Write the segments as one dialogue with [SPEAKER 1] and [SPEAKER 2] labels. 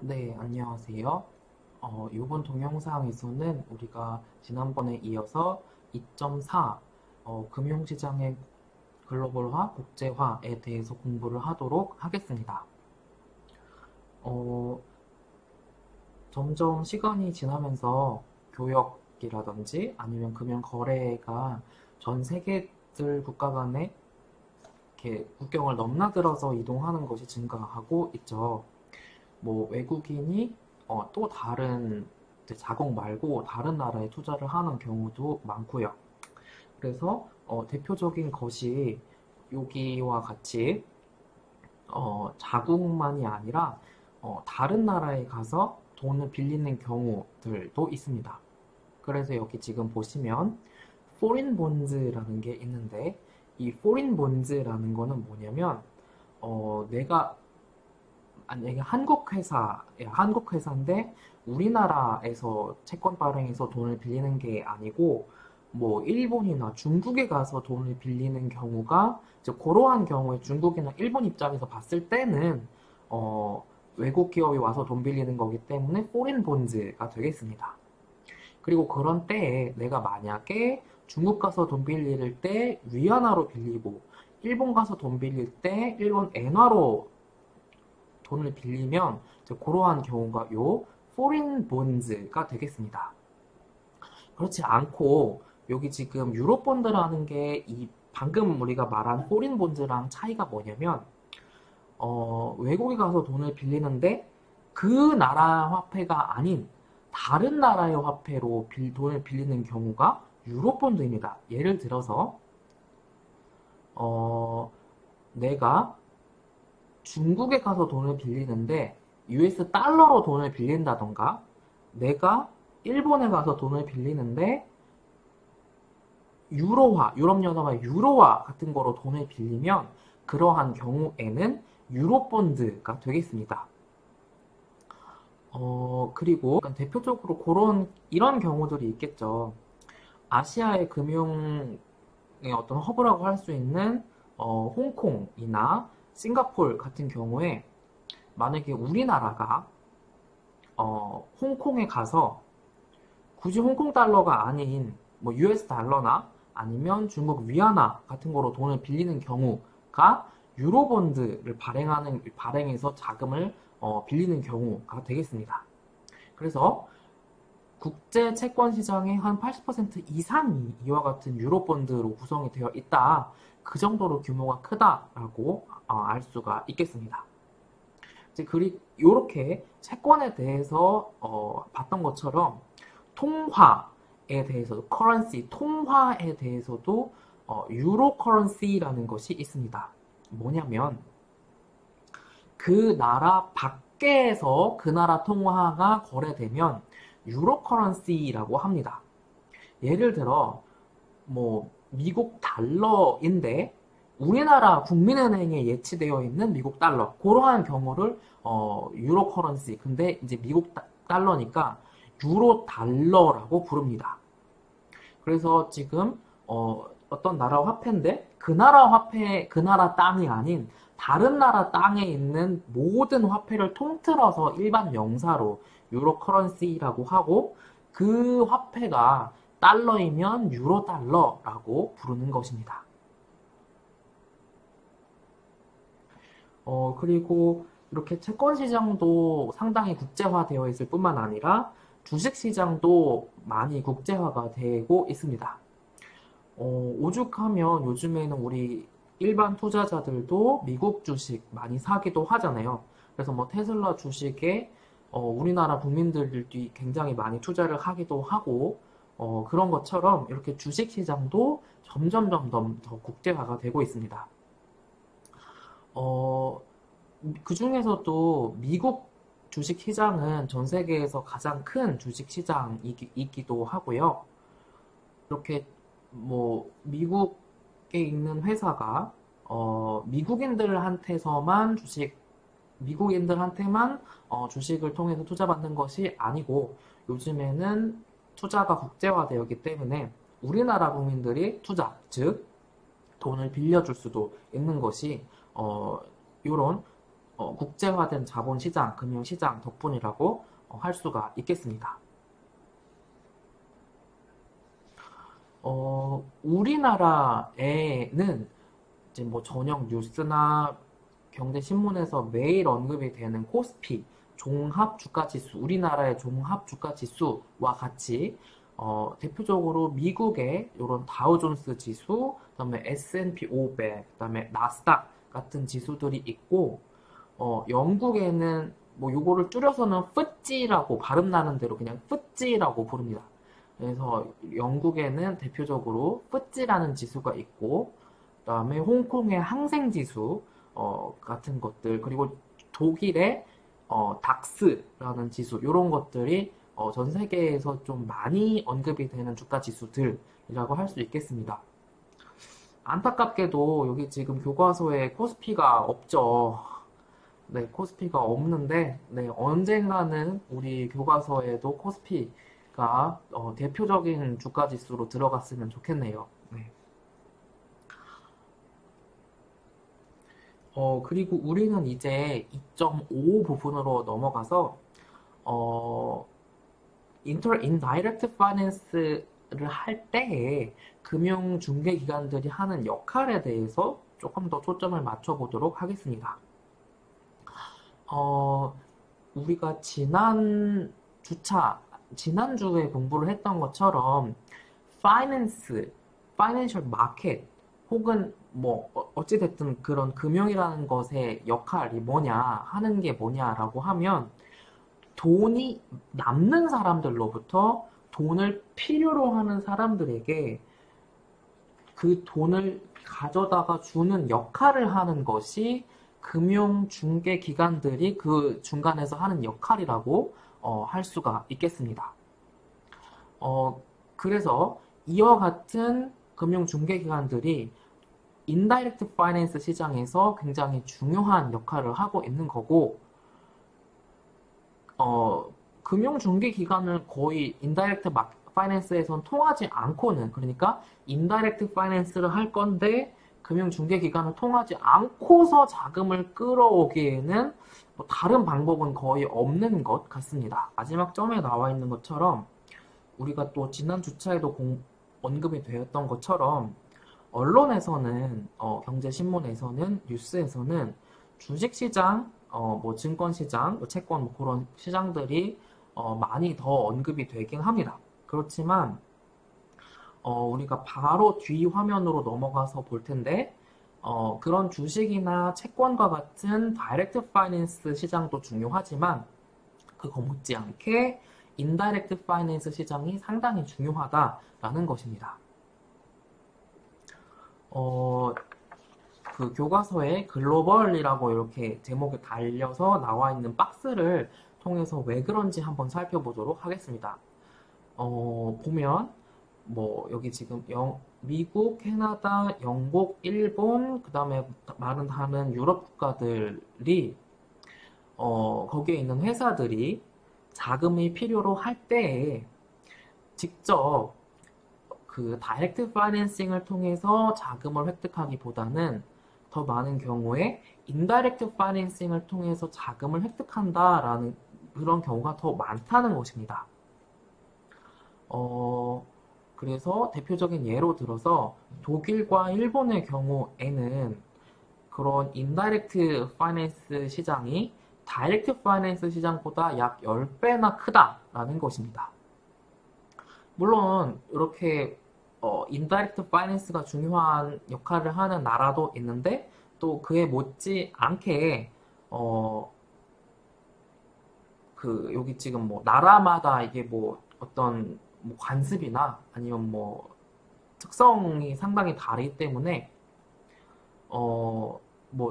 [SPEAKER 1] 네, 안녕하세요. 이번 동영상에서는 우리가 지난번에 이어서 2.4 금융시장의 글로벌화, 국제화에 대해서 공부를 하도록 하겠습니다. 어, 점점 시간이 지나면서 교역이라든지 아니면 금융 거래가 전 세계들 국가 간에 이렇게 국경을 넘나들어서 이동하는 것이 증가하고 있죠. 뭐 외국인이 또 다른 이제 자국 말고 다른 나라에 투자를 하는 경우도 많고요. 그래서 대표적인 것이 여기와 같이 자국만이 아니라 다른 나라에 가서 돈을 빌리는 경우들도 있습니다. 그래서 여기 지금 보시면 foreign bonds라는 게 있는데 이 foreign bonds라는 거는 뭐냐면 내가 아니, 이게 한국 회사야. 한국 회사인데 우리나라에서 채권 발행해서 돈을 빌리는 게 아니고 뭐 일본이나 중국에 가서 돈을 빌리는 경우가 이제 그러한 경우에 중국이나 일본 입장에서 봤을 때는 어, 외국 기업이 와서 돈 빌리는 거기 때문에 포린 본즈가 되겠습니다. 그리고 그런 때에 내가 만약에 중국 가서 돈 빌릴 때 위안화로 빌리고 일본 가서 돈 빌릴 때 일본 엔화로 돈을 빌리면 이제 그러한 경우가 요 foreign bonds가 되겠습니다. 그렇지 않고 여기 지금 유로 본드라는 게 이 방금 우리가 말한 foreign bonds랑 차이가 뭐냐면 외국에 가서 돈을 빌리는데 그 나라 화폐가 아닌 다른 나라의 화폐로 돈을 빌리는 경우가 유로 본드입니다. 예를 들어서 어, 내가 중국에 가서 돈을 빌리는데 US 달러로 돈을 빌린다던가 내가 일본에 가서 돈을 빌리는데 유로화, 유럽연합의 유로화 같은 거로 돈을 빌리면 그러한 경우에는 유로본드가 되겠습니다. 그리고 대표적으로 이런 경우들이 있겠죠. 아시아의 금융의 어떤 허브라고 할 수 있는 홍콩이나 싱가폴 같은 경우에 만약에 우리나라가 홍콩에 가서 굳이 홍콩 달러가 아닌 뭐 US 달러나 아니면 중국 위안화 같은 거로 돈을 빌리는 경우가 유로본드를 발행해서 자금을 빌리는 경우가 되겠습니다. 그래서 국제 채권 시장의 한 80% 이상이 이와 같은 유로본드로 구성이 되어 있다. 그 정도로 규모가 크다라고 알 수가 있겠습니다. 이제 이렇게 채권에 대해서 봤던 것처럼 통화에 대해서도 통화에 대해서도 유로 커런시라는 것이 있습니다. 뭐냐면 그 나라 밖에서 그 나라 통화가 거래되면 유로 커런시라고 합니다. 예를 들어 뭐 미국 달러인데 우리나라 국민은행에 예치되어 있는 미국 달러 그러한 경우를 유로 커런시 근데 이제 미국 달러니까 유로 달러라고 부릅니다. 그래서 지금 어떤 나라 화폐인데 그 나라 땅이 아닌 다른 나라 땅에 있는 모든 화폐를 통틀어서 일반 명사로 유로 커런시라고 하고 그 화폐가 달러이면 유로 달러라고 부르는 것입니다. 그리고 이렇게 채권 시장도 상당히 국제화되어 있을 뿐만 아니라 주식 시장도 많이 국제화가 되고 있습니다. 오죽하면 요즘에는 우리 일반 투자자들도 미국 주식 많이 사기도 하잖아요. 그래서 뭐 테슬라 주식에 우리나라 국민들이 굉장히 많이 투자를 하기도 하고 그런 것처럼 이렇게 주식 시장도 점점 더 국제화가 되고 있습니다. 어, 그 중에서도 미국 주식 시장은 전 세계에서 가장 큰 주식 시장이기도 하고요. 이렇게 뭐 미국에 있는 회사가 미국인들한테만 주식을 통해서 투자받는 것이 아니고 요즘에는 투자가 국제화되었기 때문에 우리나라 국민들이 즉 돈을 빌려줄 수도 있는 것이 이런 국제화된 자본시장, 금융시장 덕분이라고 할 수가 있겠습니다. 우리나라에는 이제 뭐 저녁 뉴스나 경제신문에서 매일 언급이 되는 코스피 종합주가지수, 우리나라의 종합주가지수와 같이 대표적으로 미국의 이런 다우존스 지수, 그다음에 S&P 500, 그다음에 나스닥 같은 지수들이 있고, 영국에는 뭐 요거를 줄여서는 FTSE라고 발음 나는 대로 그냥 FTSE라고 부릅니다. 그래서 영국에는 대표적으로 FTSE라는 지수가 있고, 그다음에 홍콩의 항생지수 같은 것들, 그리고 독일의 닥스라는 지수, 이런 것들이 전 세계에서 좀 많이 언급이 되는 주가 지수들이라고 할 수 있겠습니다. 안타깝게도 여기 지금 교과서에 코스피가 없죠. 네, 코스피가 없는데, 네, 언젠가는 우리 교과서에도 코스피가 대표적인 주가 지수로 들어갔으면 좋겠네요. 네. 그리고 우리는 이제 2.5 부분으로 넘어가서, 어, 인다이렉트 파이낸스를 할 때에 금융중개기관들이 하는 역할에 대해서 조금 더 초점을 맞춰보도록 하겠습니다. 어, 우리가 지난주에 공부를 했던 것처럼, 파이낸셜 마켓, 혹은 뭐, 어찌됐든 그런 금융이라는 것의 역할이 뭐냐, 하는 게 뭐냐라고 하면, 돈이 남는 사람들로부터 돈을 필요로 하는 사람들에게 그 돈을 가져다가 주는 역할을 하는 것이 금융중개기관들이 그 중간에서 하는 역할이라고 할 수가 있겠습니다. 그래서 이와 같은 금융중개기관들이 인다이렉트 파이낸스 시장에서 굉장히 중요한 역할을 하고 있는 거고, 금융중개기관을 거의 인다이렉트 파이낸스에선 통하지 않고는, 그러니까 인다이렉트 파이낸스를 할 건데 금융중개기관을 통하지 않고서 자금을 끌어오기에는 뭐 다른 방법은 거의 없는 것 같습니다. 마지막 점에 나와 있는 것처럼 우리가 또 지난 주차에도 언급이 되었던 것처럼 언론에서는 경제신문에서는 뉴스에서는 주식시장, 뭐 증권시장, 뭐 채권 뭐 그런 시장들이 많이 더 언급이 되긴 합니다. 그렇지만 우리가 바로 뒤 화면으로 넘어가서 볼 텐데 그런 주식이나 채권과 같은 다이렉트 파이낸스 시장도 중요하지만 그거 못지않게 인다이렉트 파이낸스 시장이 상당히 중요하다라는 것입니다. 그 교과서에 글로벌이라고 이렇게 제목에 달려서 나와 있는 박스를 통해서 왜 그런지 한번 살펴보도록 하겠습니다. 보면 뭐 여기 지금 미국, 캐나다, 영국, 일본, 그 다음에 다른 유럽 국가들이 거기에 있는 회사들이 자금이 필요로 할 때에 직접 그 다이렉트 파이낸싱을 통해서 자금을 획득하기보다는 더 많은 경우에 인다이렉트 파이낸싱을 통해서 자금을 획득한다라는 그런 경우가 더 많다는 것입니다. 그래서 대표적인 예로 들어서 독일과 일본의 경우에는 그런 인다이렉트 파이낸스 시장이 다이렉트 파이낸스 시장보다 약 10배나 크다라는 것입니다. 물론 이렇게 인다이렉트 파이낸스가 중요한 역할을 하는 나라도 있는데 또 그에 못지 않게 그 여기 지금 뭐 나라마다 이게 뭐 어떤 뭐 관습이나 아니면 뭐 특성이 상당히 다르기 때문에 뭐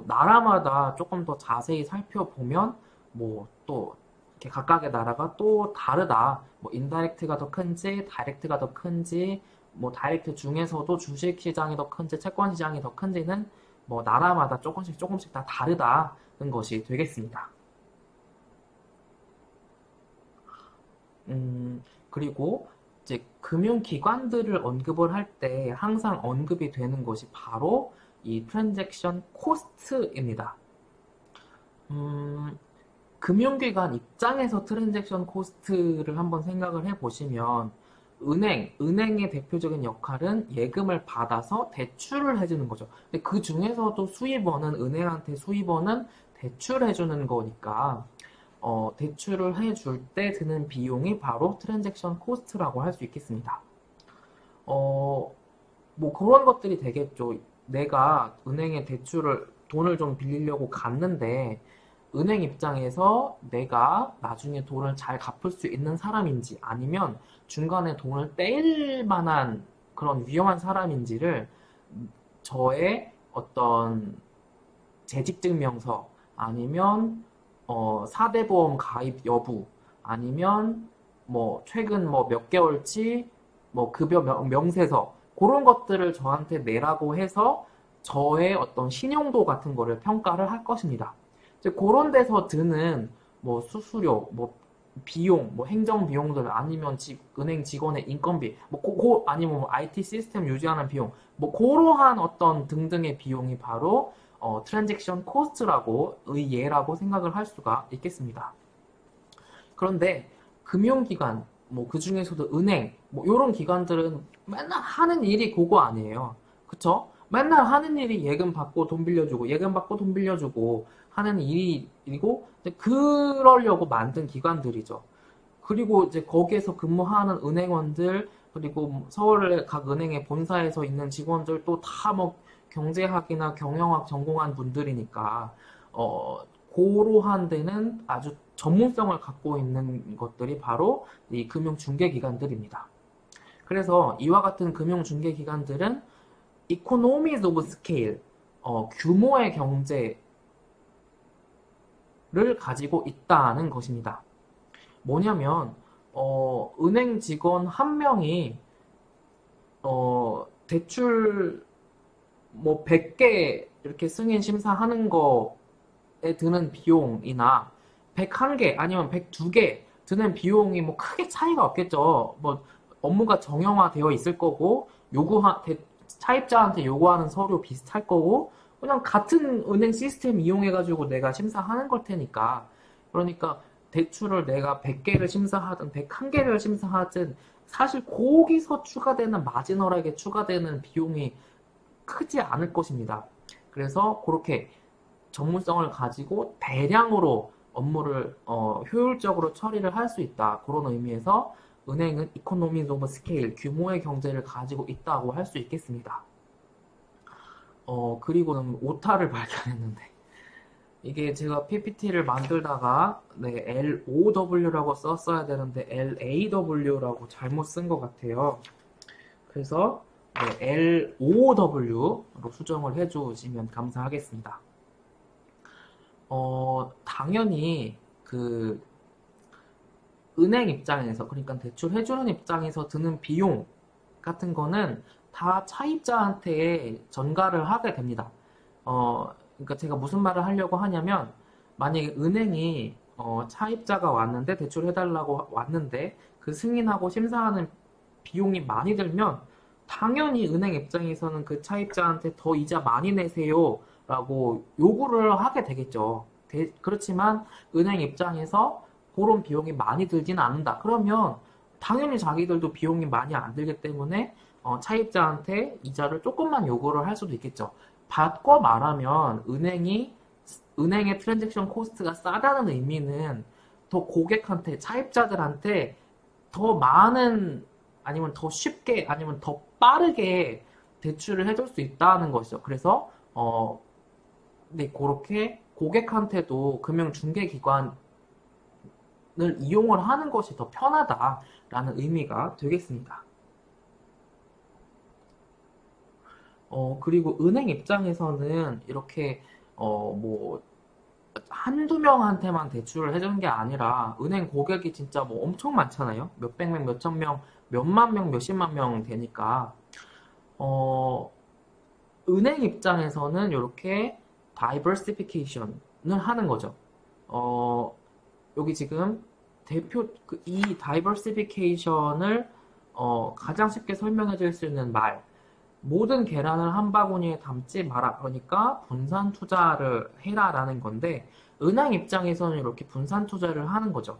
[SPEAKER 1] 나라마다 조금 더 자세히 살펴보면 뭐 또 이렇게 각각의 나라가 또 다르다. 뭐 인다이렉트가 더 큰지 다이렉트가 더 큰지 뭐 다이렉트 중에서도 주식 시장이 더 큰지 채권 시장이 더 큰지는 뭐 나라마다 조금씩 다 다르다는 것이 되겠습니다. 그리고 이제 금융기관들을 언급을 할 때 항상 언급이 되는 것이 바로 이 트랜잭션 코스트입니다. 음, 금융기관 입장에서 트랜잭션 코스트를 한번 생각을 해보시면 은행의 대표적인 역할은 예금을 받아서 대출을 해주는 거죠. 근데 그 중에서도 은행한테 수입원은 대출해주는 거니까 대출을 해줄 때 드는 비용이 바로 트랜잭션 코스트라고 할 수 있겠습니다. 어, 뭐 그런 것들이 되겠죠. 내가 은행에 돈을 좀 빌리려고 갔는데, 은행 입장에서 내가 나중에 돈을 잘 갚을 수 있는 사람인지 아니면 중간에 돈을 떼일 만한 그런 위험한 사람인지를 저의 어떤 재직증명서 아니면 4대 보험 가입 여부 아니면 뭐 최근 뭐 몇 개월치 뭐 급여 명세서 그런 것들을 저한테 내라고 해서 저의 어떤 신용도 같은 거를 평가를 할 것입니다. 이제 그런 데서 드는 뭐 수수료, 뭐 비용, 뭐 행정 비용들 아니면 은행 직원의 인건비, 아니면 뭐 IT 시스템 유지하는 비용, 뭐 그러한 어떤 등등의 비용이 바로 트랜잭션 코스트라고 예라고 생각을 할 수가 있겠습니다. 그런데 금융기관, 뭐 그 중에서도 은행, 뭐 이런 기관들은 맨날 하는 일이 그거 아니에요. 그쵸? 맨날 하는 일이 예금 받고 돈 빌려주고, 예금 받고 돈 빌려주고 하는 일이고, 이제 그러려고 만든 기관들이죠. 그리고 이제 거기에서 근무하는 은행원들, 그리고 서울의 각 은행의 본사에서 있는 직원들도 다 뭐 경제학이나 경영학 전공한 분들이니까, 고로한 데는 아주 전문성을 갖고 있는 것들이 바로 이 금융중개기관들입니다. 그래서 이와 같은 금융중개기관들은 economies of scale, 규모의 경제를 가지고 있다는 것입니다. 뭐냐면, 은행 직원 한 명이, 대출 뭐 100개 이렇게 승인 심사하는 거에 드는 비용이나 101개 아니면 102개 드는 비용이 뭐 크게 차이가 없겠죠. 뭐 업무가 정형화되어 있을 거고 차입자한테 요구하는 서류 비슷할 거고 그냥 같은 은행 시스템 이용해가지고 내가 심사하는 걸 테니까 그러니까 대출을 내가 100개를 심사하든 101개를 심사하든 사실 거기서 추가되는 마지널하게 추가되는 비용이 크지 않을 것입니다. 그래서 그렇게 전문성을 가지고 대량으로 업무를 효율적으로 처리를 할 수 있다. 그런 의미에서 은행은 이코노미즈 오브 스케일, 규모의 경제를 가지고 있다고 할 수 있겠습니다. 그리고는 오타를 발견했는데 이게 제가 PPT를 만들다가 네, LOW라고 썼어야 되는데 LAW라고 잘못 쓴 것 같아요. 그래서 네, LOW로 수정을 해주시면 감사하겠습니다. 당연히 그 은행 입장에서 그러니까 대출 해주는 입장에서 드는 비용 같은 거는 다 차입자한테 전가를 하게 됩니다. 그러니까 제가 무슨 말을 하려고 하냐면 만약에 은행이 차입자가 왔는데 대출해달라고 왔는데 그 승인하고 심사하는 비용이 많이 들면 당연히 은행 입장에서는 그 차입자한테 더 이자 많이 내세요 라고 요구를 하게 되겠죠. 그렇지만 은행 입장에서 그런 비용이 많이 들지는 않는다. 그러면 당연히 자기들도 비용이 많이 안 들기 때문에 차입자한테 이자를 조금만 요구를 할 수도 있겠죠. 바꿔 말하면 은행의 트랜잭션 코스트가 싸다는 의미는 더 고객한테, 차입자들한테 더 많은 아니면 더 쉽게 아니면 더 빠르게 대출을 해줄 수 있다는 것이죠. 그래서 네, 그렇게 고객한테도 금융중개기관을 이용을 하는 것이 더 편하다라는 의미가 되겠습니다. 그리고 은행 입장에서는 이렇게, 뭐, 한두 명한테만 대출을 해주는 게 아니라, 은행 고객이 진짜 뭐 엄청 많잖아요? 몇백 명, 몇천 명, 몇만 명, 몇십만 명 되니까, 어, 은행 입장에서는 이렇게 다이버시피케이션을 하는 거죠. 어, 여기 지금 이 다이버시피케이션을 가장 쉽게 설명해 줄 수 있는 말, 모든 계란을 한 바구니에 담지 마라. 그러니까 분산 투자를 해라라는 건데 은행 입장에서는 이렇게 분산 투자를 하는 거죠.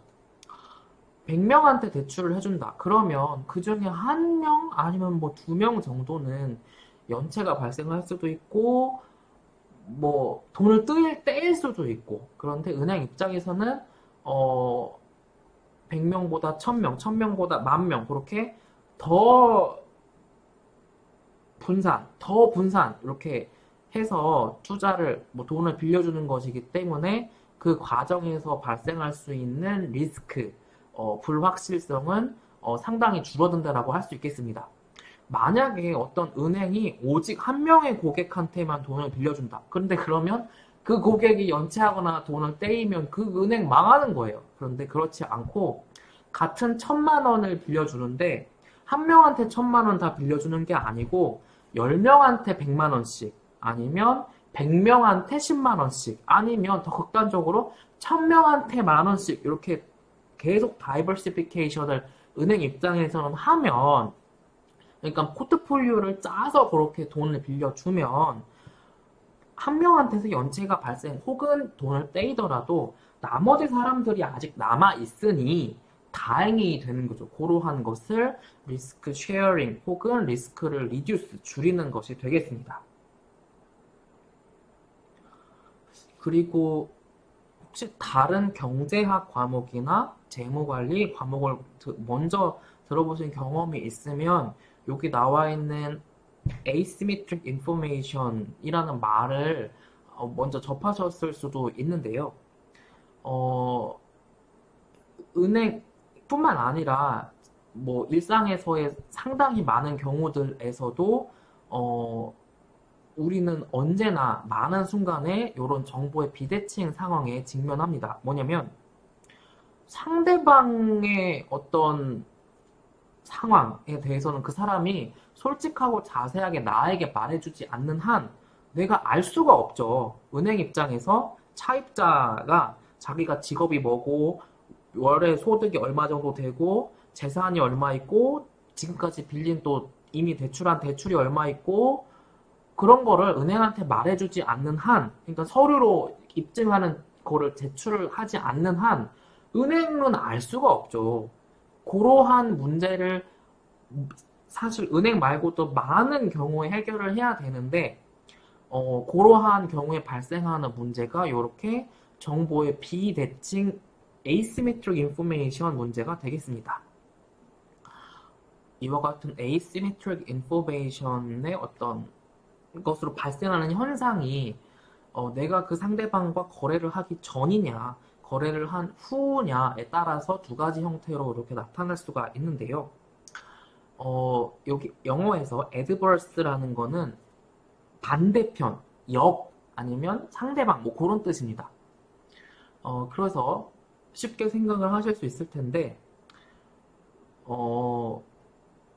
[SPEAKER 1] 100명한테 대출을 해준다. 그러면 그 중에 한 명 아니면 뭐 2명 정도는 연체가 발생할 수도 있고 뭐 돈을 떼일 수도 있고 그런데 은행 입장에서는 어 100명보다 1000명, 1000명보다 10,000명 그렇게 더 더 분산 이렇게 해서 투자를 뭐 돈을 빌려주는 것이기 때문에 그 과정에서 발생할 수 있는 리스크, 불확실성은 상당히 줄어든다라고 할 수 있겠습니다. 만약에 어떤 은행이 오직 한 명의 고객한테만 돈을 빌려준다. 그런데 그러면 그 고객이 연체하거나 돈을 떼이면 그 은행 망하는 거예요. 그런데 그렇지 않고 같은 1,000만 원을 빌려주는데 한 명한테 1,000만 원 다 빌려주는 게 아니고 10명한테 100만 원씩 아니면 100명한테 10만 원씩 아니면 더 극단적으로 1,000명한테 만원씩 이렇게 계속 다이버시피케이션을 은행 입장에서는 하면 그러니까 포트폴리오를 짜서 그렇게 돈을 빌려주면 한 명한테서 연체가 발생 혹은 돈을 떼이더라도 나머지 사람들이 아직 남아 있으니 다행이 되는 거죠. 그러한 것을 리스크 쉐어링 혹은 리스크를 리듀스 줄이는 것이 되겠습니다. 그리고 혹시 다른 경제학 과목이나 재무관리 과목을 먼저 들어보신 경험이 있으면 여기 나와 있는 asymmetric information이라는 말을 먼저 접하셨을 수도 있는데요. 은행뿐만 아니라 뭐 일상에서의 상당히 많은 경우들에서도 우리는 언제나 많은 순간에 이런 정보의 비대칭 상황에 직면합니다. 뭐냐면 상대방의 어떤 상황에 대해서는 그 사람이 솔직하고 자세하게 나에게 말해주지 않는 한 내가 알 수가 없죠. 은행 입장에서 차입자가 자기가 직업이 뭐고 월에 소득이 얼마 정도 되고 재산이 얼마 있고 지금까지 빌린 또 이미 대출한 대출이 얼마 있고 그런 거를 은행한테 말해주지 않는 한 그러니까 서류로 입증하는 거를 제출을 하지 않는 한 은행은 알 수가 없죠. 그러한 문제를 사실 은행 말고도 많은 경우에 해결을 해야 되는데 그러한 경우에 발생하는 문제가 이렇게 정보의 비대칭 asymmetric information 문제가 되겠습니다. 이와 같은 asymmetric information의 어떤 것으로 발생하는 현상이 내가 그 상대방과 거래를 하기 전이냐 거래를 한 후냐에 따라서 두 가지 형태로 이렇게 나타날 수가 있는데요. 여기 영어에서 adverse라는 거는 반대편, 역 아니면 상대방 뭐 그런 뜻입니다. 그래서 쉽게 생각을 하실 수 있을 텐데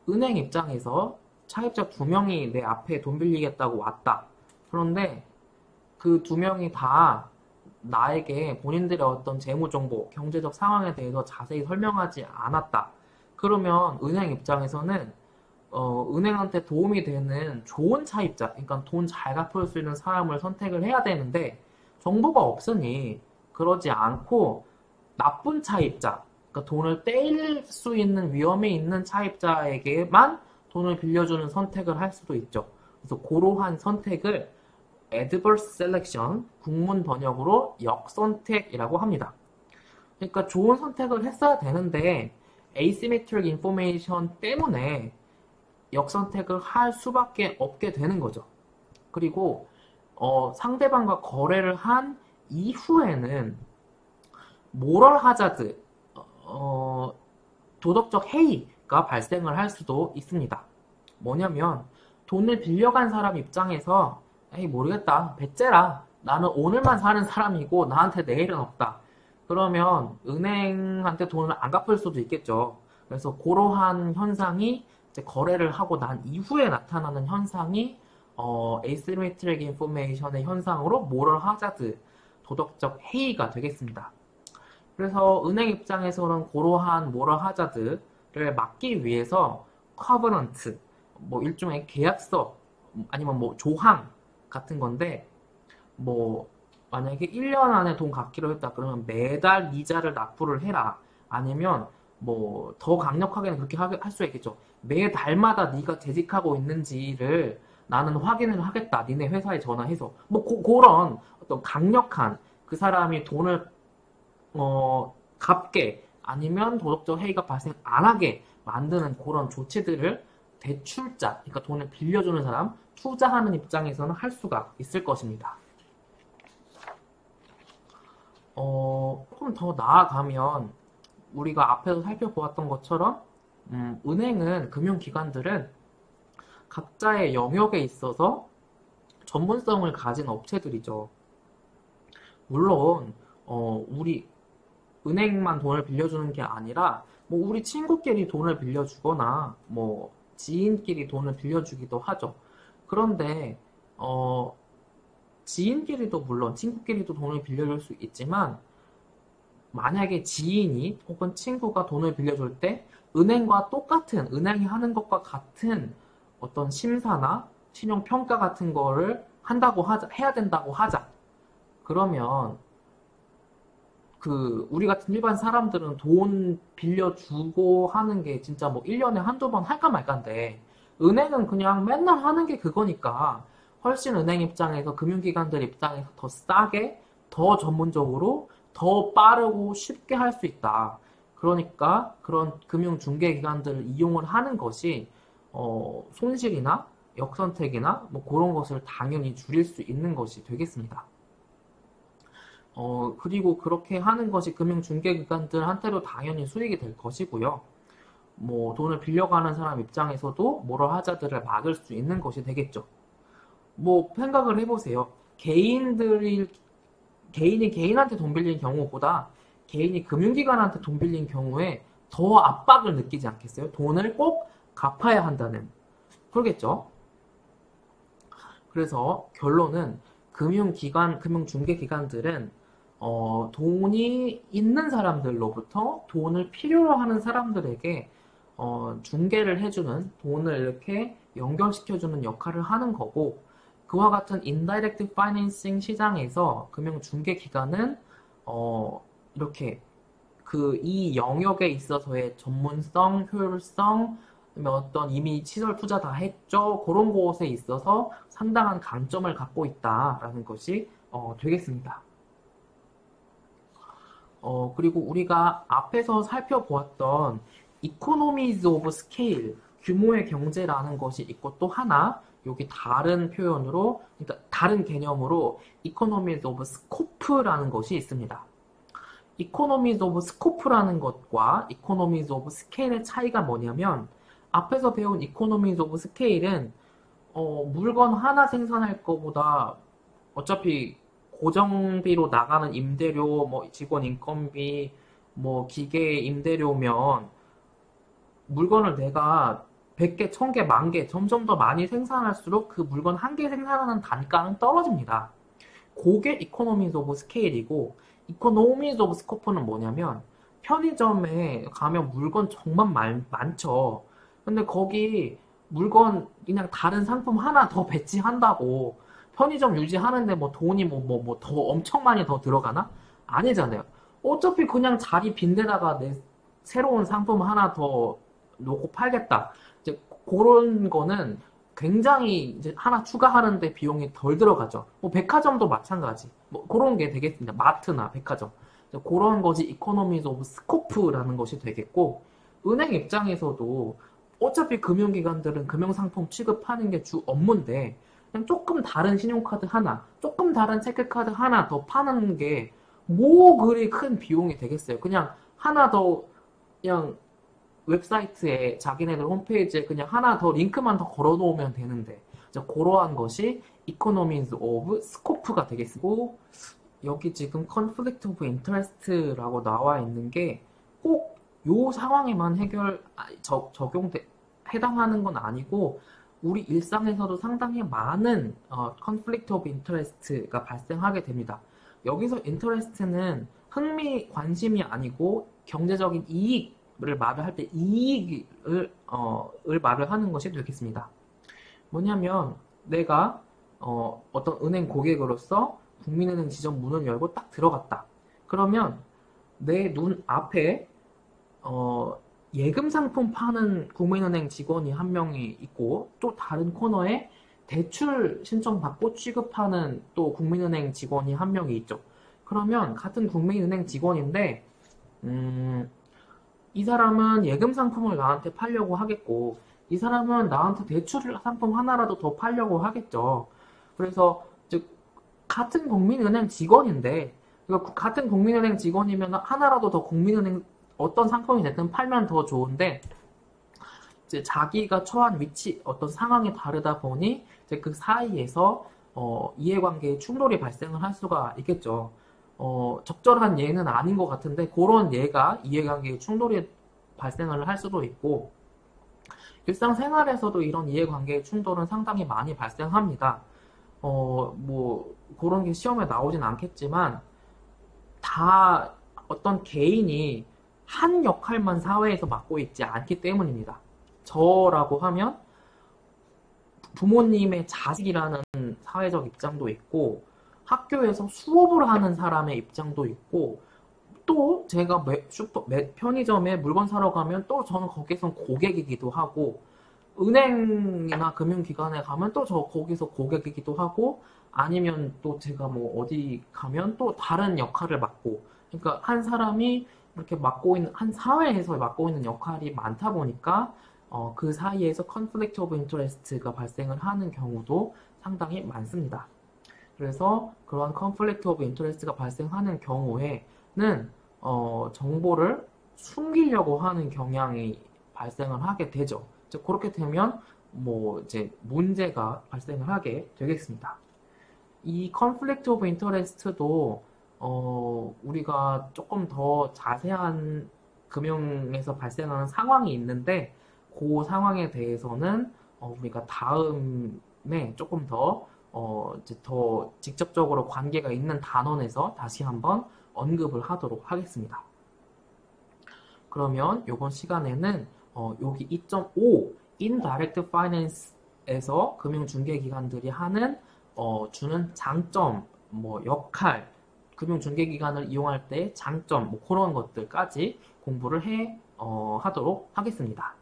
[SPEAKER 1] 은행 입장에서 차입자 2명이 내 앞에 돈 빌리겠다고 왔다. 그런데 그 2명이 다 나에게 본인들의 어떤 재무정보, 경제적 상황에 대해서 자세히 설명하지 않았다. 그러면 은행 입장에서는 은행한테 도움이 되는 좋은 차입자, 그러니까 돈 잘 갚을 수 있는 사람을 선택을 해야 되는데 정보가 없으니 그러지 않고 나쁜 차입자, 그러니까 돈을 떼일 수 있는 위험이 있는 차입자에게만 돈을 빌려주는 선택을 할 수도 있죠. 그래서 그러한 선택을 adverse selection, 국문 번역으로 역선택이라고 합니다. 그러니까 좋은 선택을 했어야 되는데 asymmetric information 때문에 역선택을 할 수밖에 없게 되는 거죠. 그리고 상대방과 거래를 한 이후에는 모럴 하자드, 도덕적 해이가 발생을 할 수도 있습니다. 뭐냐면 돈을 빌려간 사람 입장에서 에이 모르겠다 배째라 나는 오늘만 사는 사람이고 나한테 내일은 없다. 그러면 은행한테 돈을 안 갚을 수도 있겠죠. 그래서 그러한 현상이 이제 거래를 하고 난 이후에 나타나는 현상이 asymmetric information의 현상으로 moral hazard, 도덕적 해이가 되겠습니다. 그래서 은행 입장에서는 그러한 moral hazard를 막기 위해서 covenant, 뭐 일종의 계약서 아니면 뭐 조항 같은 건데 뭐 만약에 1년 안에 돈 갚기로 했다 그러면 매달 이자를 납부를 해라. 아니면 뭐 더 강력하게는 그렇게 할 수가 있겠죠. 매달마다 네가 재직하고 있는지를 나는 확인을 하겠다. 니네 회사에 전화해서 뭐 그런 어떤 강력한 그 사람이 돈을 갚게 아니면 도덕적 해이가 발생 안 하게 만드는 그런 조치들을 대출자, 그러니까 돈을 빌려주는 사람, 투자하는 입장에서는 할 수가 있을 것입니다. 조금 더 나아가면 우리가 앞에서 살펴보았던 것처럼 은행은, 금융기관들은 각자의 영역에 있어서 전문성을 가진 업체들이죠. 물론 우리 은행만 돈을 빌려주는 게 아니라 뭐 우리 친구끼리 돈을 빌려주거나 뭐 지인끼리 돈을 빌려주기도 하죠. 그런데 지인끼리도 물론 친구끼리도 돈을 빌려줄 수 있지만 만약에 지인이 혹은 친구가 돈을 빌려줄 때 은행과 똑같은 은행이 하는 것과 같은 어떤 심사나 신용평가 같은 거를 한다고 하자, 해야 된다고 하자. 그러면 우리 같은 일반 사람들은 돈 빌려주고 하는 게 진짜 뭐 1년에 한두 번 할까 말까인데, 은행은 그냥 맨날 하는 게 그거니까, 훨씬 은행 입장에서, 금융기관들 입장에서 더 싸게, 더 전문적으로, 더 빠르고 쉽게 할 수 있다. 그러니까 그런 금융중개기관들을 이용을 하는 것이, 손실이나 역선택이나 뭐 그런 것을 당연히 줄일 수 있는 것이 되겠습니다. 그리고 그렇게 하는 것이 금융중개기관들한테도 당연히 수익이 될 것이고요. 뭐, 돈을 빌려가는 사람 입장에서도 모럴 하자드를 막을 수 있는 것이 되겠죠. 뭐, 생각을 해보세요. 개인이 개인한테 돈 빌린 경우보다 개인이 금융기관한테 돈 빌린 경우에 더 압박을 느끼지 않겠어요? 돈을 꼭 갚아야 한다는. 그러겠죠? 그래서 결론은 금융중개기관들은 돈이 있는 사람들로부터 돈을 필요로 하는 사람들에게 중개를 해주는, 돈을 이렇게 연결시켜주는 역할을 하는 거고, 그와 같은 인다이렉트 파이낸싱 시장에서 금융중개기관은 이렇게 이 영역에 있어서의 전문성, 효율성, 어떤 이미 시설 투자 다 했죠. 그런 곳에 있어서 상당한 강점을 갖고 있다라는 것이 되겠습니다. 그리고 우리가 앞에서 살펴보았던 economies of scale, 규모의 경제라는 것이 있고 또 하나, 여기 다른 표현으로, 그러니까 다른 개념으로 economies of scope라는 것이 있습니다. economies of scope라는 것과 economies of scale의 차이가 뭐냐면, 앞에서 배운 economies of scale은 물건 하나 생산할 것보다 어차피 고정비로 나가는 임대료, 뭐 직원 인건비, 뭐 기계 임대료면 물건을 내가 100개, 1000개, 10,000개 점점 더 많이 생산할수록 그 물건 한 개 생산하는 단가는 떨어집니다. 그게 economies of scale이고, economies of scope는 뭐냐면 편의점에 가면 물건 정말 많죠. 근데 거기 물건 그냥 다른 상품 하나 더 배치한다고 편의점 유지하는데 뭐 돈이 더 엄청 많이 더 들어가나? 아니잖아요. 어차피 그냥 자리 빈 데다가 내 새로운 상품 하나 더 놓고 팔겠다. 이제 그런 거는 굉장히 이제 하나 추가하는데 비용이 덜 들어가죠. 뭐 백화점도 마찬가지. 뭐 그런 게 되겠습니다. 마트나 백화점. 그런 것이 이코노미즈 오브 스코프라는 것이 되겠고, 은행 입장에서도 어차피 금융기관들은 금융상품 취급하는 게 주 업무인데 그냥 조금 다른 신용카드 하나, 조금 다른 체크카드 하나 더 파는 게 뭐 그리 큰 비용이 되겠어요. 그냥 하나 더, 그냥 웹사이트에 자기네들 홈페이지에 그냥 하나 더 링크만 더 걸어 놓으면 되는데, 그러한 것이 economies of scope가 되겠고, 여기 지금 conflict of interest라고 나와 있는 게 꼭 요 상황에만 해당하는 건 아니고, 우리 일상에서도 상당히 많은 conflict of interest가 발생하게 됩니다. 여기서 interest는 흥미, 관심이 아니고 경제적인 이익, 말을 할 때 이익을 말을 하는 것이 되겠습니다. 뭐냐면 내가 어떤 은행 고객으로서 국민은행 지점 문을 열고 딱 들어갔다. 그러면 내 눈 앞에 예금 상품 파는 국민은행 직원이 한 명이 있고 또 다른 코너에 대출 신청 받고 취급하는 또 국민은행 직원이 한 명이 있죠. 그러면 같은 국민은행 직원인데 이 사람은 예금 상품을 나한테 팔려고 하겠고 이 사람은 나한테 대출 상품 하나라도 더 팔려고 하겠죠. 그래서 즉 같은 국민은행 직원인데 같은 국민은행 직원이면 하나라도 더 국민은행 어떤 상품이 됐든 팔면 더 좋은데 이제 자기가 처한 위치 어떤 상황이 다르다 보니 이제 그 사이에서 이해관계의 충돌이 발생을 할 수가 있겠죠. 적절한 예는 아닌 것 같은데 그런 예가 이해관계의 충돌이 발생을 할 수도 있고 일상생활에서도 이런 이해관계의 충돌은 상당히 많이 발생합니다. 뭐 그런 게 시험에 나오진 않겠지만 다 어떤 개인이 한 역할만 사회에서 맡고 있지 않기 때문입니다. 저라고 하면 부모님의 자식이라는 사회적 입장도 있고 학교에서 수업을 하는 사람의 입장도 있고 또 제가 편의점에 물건 사러 가면 또 저는 거기서 고객이기도 하고 은행이나 금융기관에 가면 또 저 거기서 고객이기도 하고 아니면 또 제가 뭐 어디 가면 또 다른 역할을 맡고 그러니까 한 사람이 이렇게 한 사회에서 맡고 있는 역할이 많다 보니까 그 사이에서 conflict of interest가 발생을 하는 경우도 상당히 많습니다. 그래서 그러한 conflict of interest가 발생하는 경우에는 정보를 숨기려고 하는 경향이 발생을 하게 되죠. 즉 그렇게 되면 뭐 이제 문제가 발생을 하게 되겠습니다. 이 conflict of interest도 우리가 조금 더 자세한 금융에서 발생하는 상황이 있는데 그 상황에 대해서는 우리가 다음에 조금 이제 더 직접적으로 관계가 있는 단원에서 다시 한번 언급을 하도록 하겠습니다. 그러면 이번 시간에는 여기 2.5 Indirect Finance에서 금융중개기관들이 주는 장점, 뭐 역할, 금융중개기관을 이용할 때 장점, 뭐 그런 것들까지 공부를 하도록 하겠습니다.